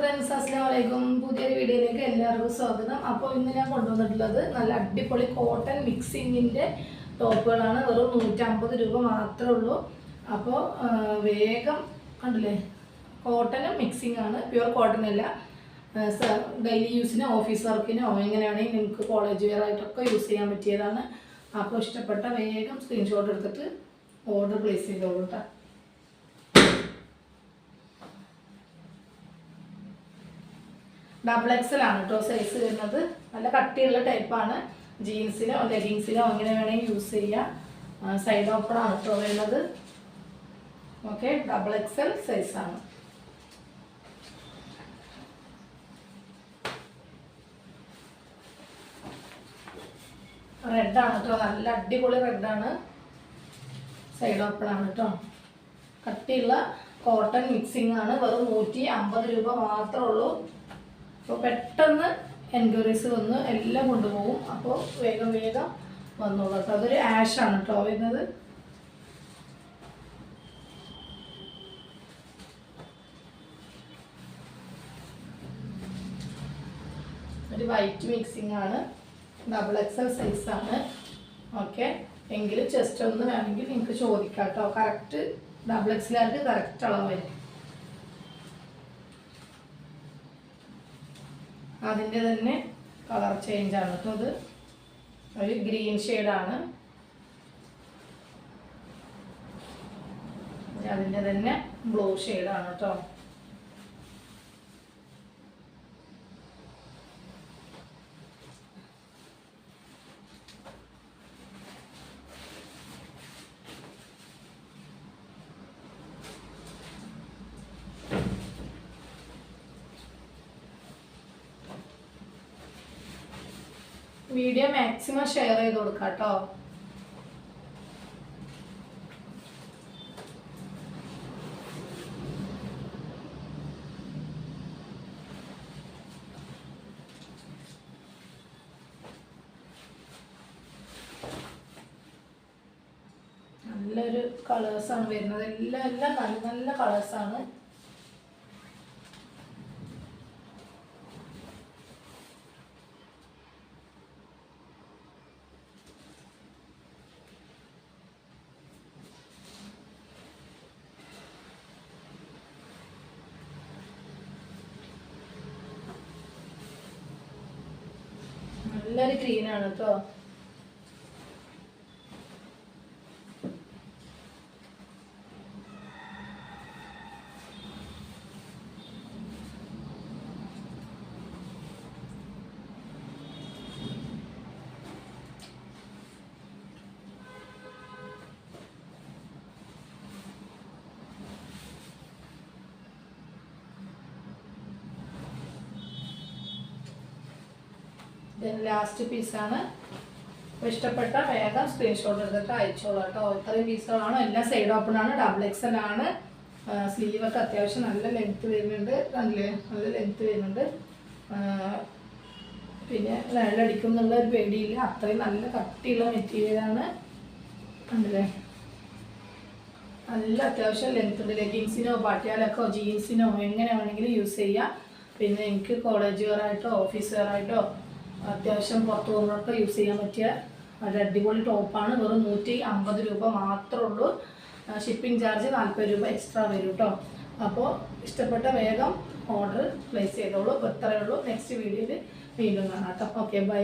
Friends, അസ്സലാമു അലൈക്കും. പുതിയൊരു വീഡിയോയിലേക്ക് എല്ലാവർക്കും സ്വാഗതം. അപ്പോൾ ഇന്ന് ഞാൻ കൊണ്ടുവന്നിട്ടുള്ളത് നല്ല അടിപൊളി കോട്ടൺ മിക്സിങ്ങിൻ്റെ ടോപ്പുകളാണ്. വെറും 150 രൂപ മാത്രമേ ഉള്ളൂ. അപ്പോൾ വേഗം കണ്ടില്ലേ, കോട്ടനും മിക്സിംഗ് ആണ്, പ്യുവർ കോട്ടൺ അല്ല. ഡെയിലി യൂസിനോ ഓഫീസ് വർക്കിനോ എങ്ങനെയാണെങ്കിൽ നിങ്ങൾക്ക് കോളേജ് വെയർ ആയിട്ടൊക്കെ യൂസ് ചെയ്യാൻ പറ്റിയതാണ്. അപ്പോൾ ഇഷ്ടപ്പെട്ട വേഗം സ്ക്രീൻഷോട്ട് എടുത്തിട്ട് ഓർഡർ പ്ലേസ് ചെയ്തോളൂ കേട്ടോ. ഡബിൾ എക്സൽ ആണ് കേട്ടോ സൈസ് വരുന്നത്. നല്ല കട്ടിയുള്ള ടൈപ്പാണ്. ജീൻസിനോ ലെഗിങ്സിനോ അങ്ങനെ വേണമെങ്കിൽ യൂസ് ചെയ്യാം. സൈഡ് ഓപ്പൺ ആണ് കേട്ടോ വരുന്നത്. ഓക്കെ, ഡബിൾ എക്സൽ സൈസാണ്. റെഡാണ് കേട്ടോ, നല്ല അടിപൊളി റെഡാണ്. സൈഡ് ഓപ്പൺ ആണ് കേട്ടോ. കട്ടിയുള്ള കോട്ടൺ മിക്സിംഗ് ആണ്. വെറും 150 രൂപ മാത്രമേ ഉള്ളൂ. അപ്പോൾ പെട്ടെന്ന് എൻക്വയറീസ് വന്ന് എല്ലാം കൊണ്ടുപോകും. അപ്പോൾ വേഗം വേഗം വന്നോളൂ കേട്ടോ. അതൊരു ആഷാണ് കേട്ടോ വരുന്നത്. ഒരു വൈറ്റ് മിക്സിംഗ് ആണ്. ഡബിൾ എക്സൽ സൈസാണ്. ഓക്കെ, എങ്കിലും ചെസ്റ്റ് ഒന്ന് വേണമെങ്കിൽ നിങ്ങൾക്ക് ചോദിക്കാം കേട്ടോ. കറക്റ്റ് ഡബിൾ എക്സലാർക്ക് കറക്റ്റ് അളവായിരിക്കും. അതിൻ്റെ തന്നെ കളർ ചേഞ്ച് ആണ് കേട്ടോ. അത് ഒരു ഗ്രീൻ ഷെയ്ഡാണ്. അതിൻ്റെ തന്നെ ബ്ലൂ ഷെയ്ഡാണ് കേട്ടോ. വീഡിയോ മാക്സിമം ഷെയർ ചെയ്ത് കൊടുക്കാം കേട്ടോ. നല്ലൊരു കളേഴ്സാണ് വരുന്നത്. എല്ലാം നല്ല നല്ല കളേഴ്സാണ്. നല്ലൊരു ഗ്രീനാണ് കേട്ടോ. ലാസ്റ്റ് പീസാണ്. അപ്പോൾ ഇഷ്ടപ്പെട്ട വേഗം സ്ക്രീൻഷോട്ട് എടുത്തിട്ട് അയച്ചോളാം കേട്ടോ. ഇത്രയും പീസുകളാണ്. എല്ലാം സൈഡ് ഓപ്പൺ ആണ്. ഡബിൾ എക്സൽ ആണ്. സ്ലീവൊക്കെ അത്യാവശ്യം നല്ല ലെങ്ത്ത് വരുന്നുണ്ട്. നല്ല ലെങ്ത്ത് വരുന്നുണ്ട്. പിന്നെ വെള്ളമടിക്കും എന്നുള്ള ഒരു പേടിയില്ല. അത്രയും നല്ല കട്ടിയുള്ള മെറ്റീരിയലാണ്. കണ്ടില്ലേ, നല്ല അത്യാവശ്യം ലെങ്ത്ത് ഉണ്ട്. ലെഗിങ്സിനോ പാട്ടിയാലൊക്കെ ജീൻസിനോ എങ്ങനെ വേണമെങ്കിലും യൂസ് ചെയ്യാം. പിന്നെ എനിക്ക് കോളേജ് വെയർ ആയിട്ടോ ഓഫീസ് വെയർ ആയിട്ടോ അത്യാവശ്യം പുറത്ത് പോകുന്നവർക്ക് യൂസ് ചെയ്യാൻ പറ്റിയ ഒരു അടിപൊളി ടോപ്പാണ്. വെറും 150 രൂപ മാത്രമേ ഉള്ളൂ. ഷിപ്പിംഗ് ചാർജ് 40 രൂപ എക്സ്ട്രാ വരും കേട്ടോ. അപ്പോൾ ഇഷ്ടപ്പെട്ട വേഗം ഓർഡർ പ്ലേസ് ചെയ്തോളൂ. അപ്പോൾ ഇത്രയേ ഉള്ളൂ. നെക്സ്റ്റ് വീഡിയോയിൽ വീണ്ടും കാണാം കേട്ടോ. Okay, by.